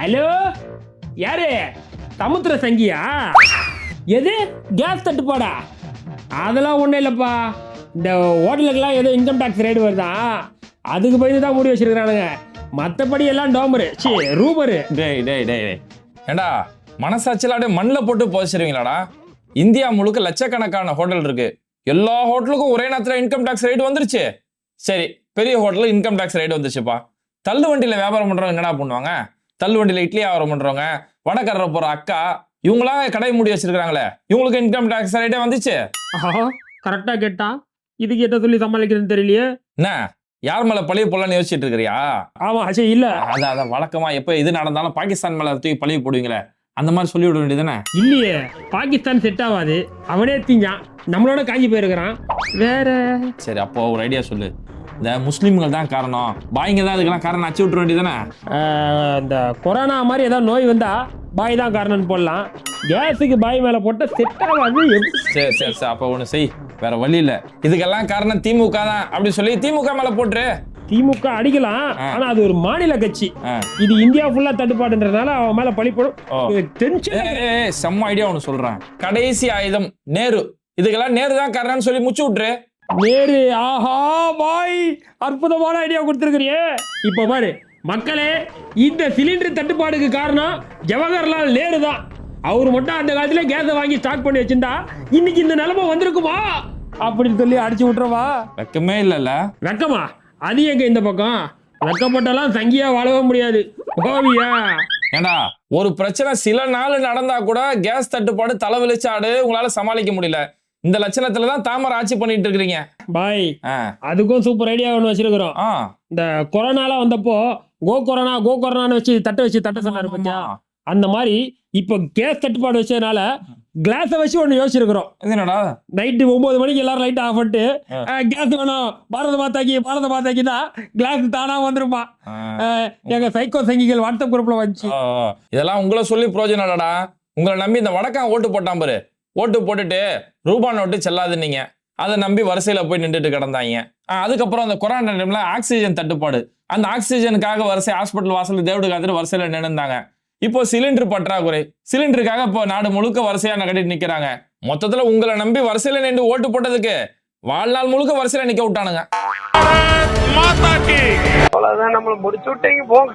Hello, யாரு? சமுத்திர சங்கியா? எது case தட்டுப்பாடா? அதெல்லாம் ஒன்றும் இல்லைப்பா. இந்த ஹோட்டலுக்கெல்லாம் ஏதோ இன்கம் டேக்ஸ் ரைடு வருதான், அதுக்கு பயந்து தான் மூடி வச்சிருக்கிறானுங்க. மற்றபடி எல்லாம் டோமரு ரூமரு. டேய் ஏண்டா மனசாட்சியில் அப்படியே மண்ணில் போட்டு போச்சிருவீங்களாடா? இந்தியா முழுக்க லட்சக்கணக்கான ஹோட்டல் இருக்கு. எல்லா ஹோட்டலுக்கும் ஒரே நேரத்தில் இன்கம் டேக்ஸ் ரைடு வந்துருச்சு. சரி, பெரிய ஹோட்டலில் இன்கம் டேக்ஸ் ரைடு வந்துச்சுப்பா. தள்ளு வண்டியில் வியாபாரம் பண்ணுறவங்க என்னடா பண்ணுவாங்க? தள்ளு வண்டியில் இட்லி வியாபாரம் பண்ணுறவங்க, வடக்கரை போகிற அக்கா, இவங்களாம் கடை மூடி வச்சிருக்காங்களே, இவங்களுக்கு இன்கம் டேக்ஸ் ரைடே வந்துச்சு. கரெக்டாக கேட்டான். இதுக்கு என்ன சொல்லி சமாளிக்கிறதுன்னு தெரியலையே. என்ன யார் மேலே பழிய போடலான்னு யோசிச்சுட்டு இருக்கிறியா? ஆமாம் அச்சே, இல்லை அதான் வழக்கமாக எப்போ இது நடந்தாலும் பாகிஸ்தான் மேலே தூக்கி பழிய போடுவீங்களே, அந்த மாதிரி சொல்லி விட வேண்டியதுதானே? இல்லையே, பாகிஸ்தான் செட் ஆகாது. அவனே தீஞ்சான், நம்மளோட காஞ்சி போயிருக்கிறான். வேற சரி, அப்போ ஒரு ஐடியா சொல்லு. இந்த முஸ்லீம்கள் தான் காரணம், பாய்ங்க தான் அதுக்கெல்லாம் காரணம் அச்சு விட்டுற வேண்டியதானே? இந்த கொரோனா மாதிரி ஏதாவது நோய் வந்தா பாய் தான் காரணம்னு போடலாம். கேஸுக்கு பாய் மேல போட்ட செட் ஆகாது. சரி அப்போ ஒன்று செய், வேற வழி இல்லை. இதுக்கெல்லாம் காரணம் திமுக தான் அப்படி சொல்லி திமுக மேல போட்டுரு. திமுக அடிக்கலாம், ஆனா அது ஒரு மாநில கட்சி. இது இந்தியா ஃபுல்லா தட்டுப்பாடுன்றதுனால அவன் மேல பழி போடும். செம்ம ஐடியா ஒன்று சொல்றேன். கடைசி ஆயுதம் நேரு. இதுக்கெல்லாம் நேரு தான் காரணம்னு சொல்லி முச்சு விட்டுரு. நேரு, ஆஹா பாய், அற்புதமான ஐடியா கொடுத்துருக்கிறியே. இப்ப பாரு மக்களே, இந்த சிலிண்டர் தட்டுப்பாடுக்கு காரணம் ஜவஹர்லால் நேரு தான். அவரு மட்டும் அந்த காலத்துல கேஸை வாங்கி ஸ்டாக் பண்ணி வச்சிருந்தா இன்னைக்கு இந்த நிலைமை வந்திருக்குமா அப்படின்னு சொல்லி அடிச்சு விட்டுறவா? வெக்கமே இல்லைல்ல? வெக்கமா? அது எங்க இந்த பக்கம்? வெக்கப்பட்டாலாம் சங்கியா வாழவே முடியாது. கோவியா? ஏண்டா ஒரு பிரச்சனை சில நாள் நடந்தா கூட கேஸ் தட்டுப்பாடு தலைவலிச்சாடு உங்களால சமாளிக்க முடியல. இந்த லட்சணத்துல தான் தாமரை ஆட்சி பண்ணிட்டு இருக்கிறீங்க பாய். அதுக்கும் சூப்பர் ஐடியா ஒன்று வச்சிருக்கிறோம். இந்த கொரோனாலாம் வந்தப்போ கோ கொரோனான்னு வச்சு தட்ட சொன்னாரு பத்தியா? அந்த மாதிரி இப்போ கேஸ் தட்டுப்பாடு வச்சதுனால கிளாஸை வச்சு ஒன்று யோசிச்சிருக்கிறோம். என்னடா நைட்டு 9 மணிக்கு எல்லாரும் லைட் ஆஃப் பண்ணிட்டு கேஸ் வேணும் பாரத மாதாக்கி தான் கிளாஸ் தானா வந்துருமா. எங்க சைக்கோ சங்கிகள் வாட்ஸ்அப் குரூப்ல வந்துச்சு. இதெல்லாம் உங்களை சொல்லி பிரயோஜனம் இல்லடா. உங்களை நம்பி இந்த வடக்கான் ஓட்டு போட்டான் பாரு, ஓட்டு போட்டுட்டு ரூபா நோட்டு செல்லாதுன்னீங்க, அதை நம்பி வரிசையில போய் நின்றுட்டு கிடந்தாங்க. அதுக்கப்புறம் அந்த கொரோனா டைம்ல ஆக்சிஜன் தட்டுப்பாடு, அந்த ஆக்சிஜனுக்காக வரிசை ஹாஸ்பிட்டல் வாசல் தேவடு காத்துட்டு வரிசையில நின்றுந்தாங்க. இப்போ சிலிண்டர் பற்றாக்குறை, சிலிண்டருக்காக இப்போ நாடு முழுக்க வரிசையா கட்டிட்டு நிக்கிறாங்க. மொத்தத்துல உங்களை நம்பி வரிசையில நின்று ஓட்டு போட்டதுக்கு வாழ்நாள் முழுக்க வரிசையில நிக்க விட்டானுங்க. அவ்வளவுதான், நம்மள முடிச்சு விட்டீங்க போங்க.